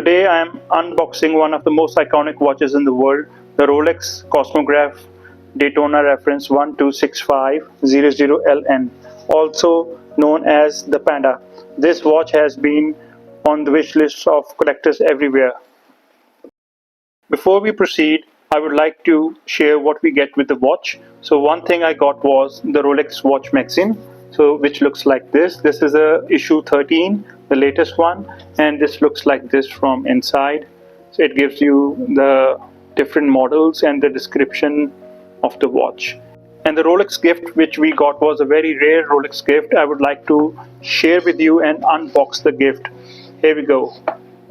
Today I am unboxing one of the most iconic watches in the world, the Rolex Cosmograph Daytona reference 126500LN, also known as the Panda. This watch has been on the wish lists of collectors everywhere. Before we proceed, I would like to share what we get with the watch. So one thing I got was the Rolex watch magazine, which looks like this. This is issue 13, the latest one, and this looks like this from inside. So it gives you the different models and the description of the watch. And the Rolex gift which we got was a very rare Rolex gift. I would like to share with you and unbox the gift. Here we go.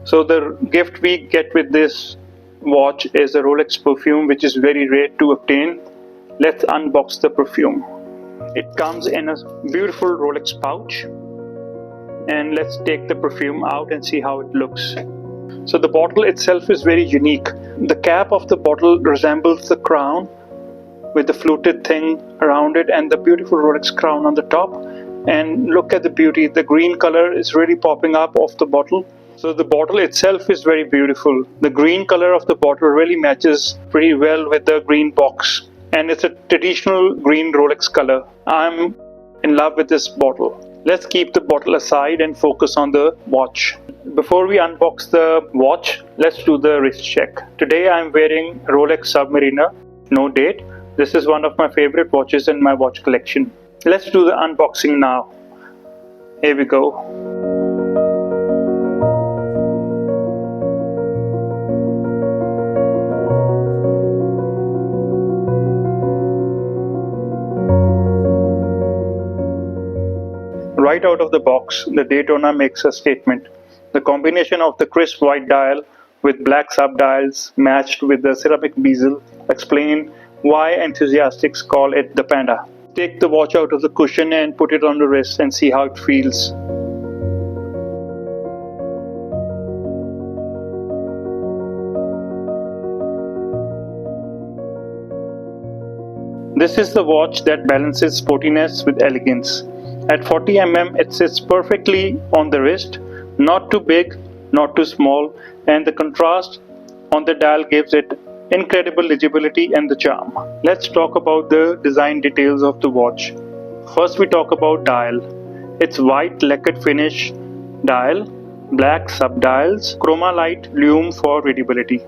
So the gift we get with this watch is a Rolex Perfume, which is very rare to obtain. Let's unbox the Perfume. It comes in a beautiful Rolex pouch, and let's take the perfume out and see how it looks. So the bottle itself is very unique. The cap of the bottle resembles the crown with the fluted thing around it and the beautiful Rolex crown on the top. And look at the beauty, the green color is really popping up off the bottle. So the bottle itself is very beautiful. The green color of the bottle really matches pretty well with the green box, and it's a traditional green Rolex color. I'm in love with this bottle. Let's keep the bottle aside and focus on the watch. Before we unbox the watch, let's do the wrist check. Today I'm wearing Rolex Submariner, no date. This is one of my favorite watches in my watch collection. Let's do the unboxing now. Here we go. Right out of the box, the Daytona makes a statement. The combination of the crisp white dial with black subdials matched with the ceramic bezel explain why enthusiasts call it the Panda. Take the watch out of the cushion and put it on the wrist and see how it feels. This is the watch that balances sportiness with elegance. At 40 mm, it sits perfectly on the wrist, not too big, not too small, and the contrast on the dial gives it incredible legibility and the charm. Let's talk about the design details of the watch. First we talk about dial. It's white lacquered finish dial, black subdials, chroma light lume for readability.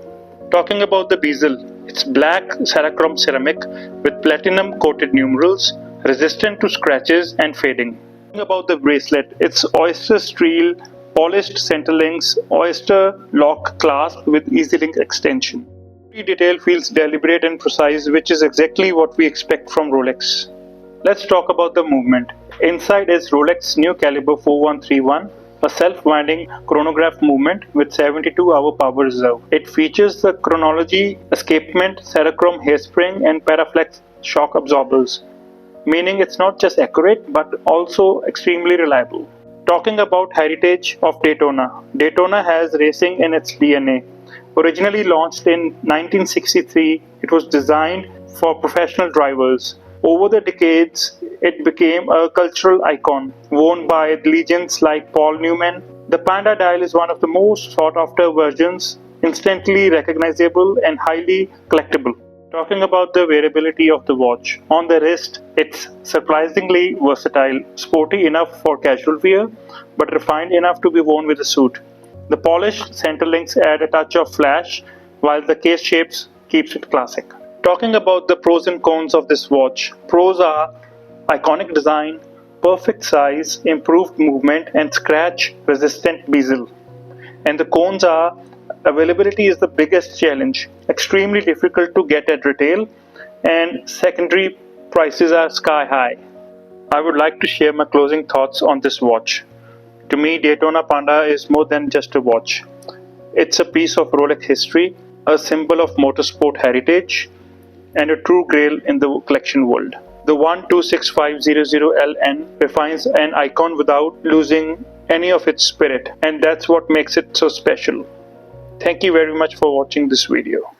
Talking about the bezel, it's black Cerachrome ceramic with platinum coated numerals, resistant to scratches and fading. Talking about the bracelet, it's oyster steel, polished center links, oyster lock clasp with easy link extension. Every detail feels deliberate and precise, which is exactly what we expect from Rolex. Let's talk about the movement. Inside is Rolex new caliber 4131, a self-winding chronograph movement with 72-hour power reserve. It features the chronology escapement, Cerachrome hairspring and Paraflex shock absorbers, meaning it's not just accurate but also extremely reliable. Talking about heritage of Daytona. Daytona has racing in its DNA. Originally launched in 1963, it was designed for professional drivers. Over the decades, it became a cultural icon, worn by legends like Paul Newman. The Panda dial is one of the most sought-after versions, instantly recognizable and highly collectible. Talking about the wearability of the watch. On the wrist, it's surprisingly versatile, sporty enough for casual wear, but refined enough to be worn with a suit. The polished center links add a touch of flash, while the case shapes keeps it classic. Talking about the pros and cons of this watch. Pros are iconic design, perfect size, improved movement, and scratch-resistant bezel. And the cons are availability is the biggest challenge, extremely difficult to get at retail, and secondary prices are sky high. I would like to share my closing thoughts on this watch. To me, Daytona Panda is more than just a watch. It's a piece of Rolex history, a symbol of motorsport heritage, and a true grail in the collection world. The 126500LN defines an icon without losing any of its spirit, and that's what makes it so special. Thank you very much for watching this video.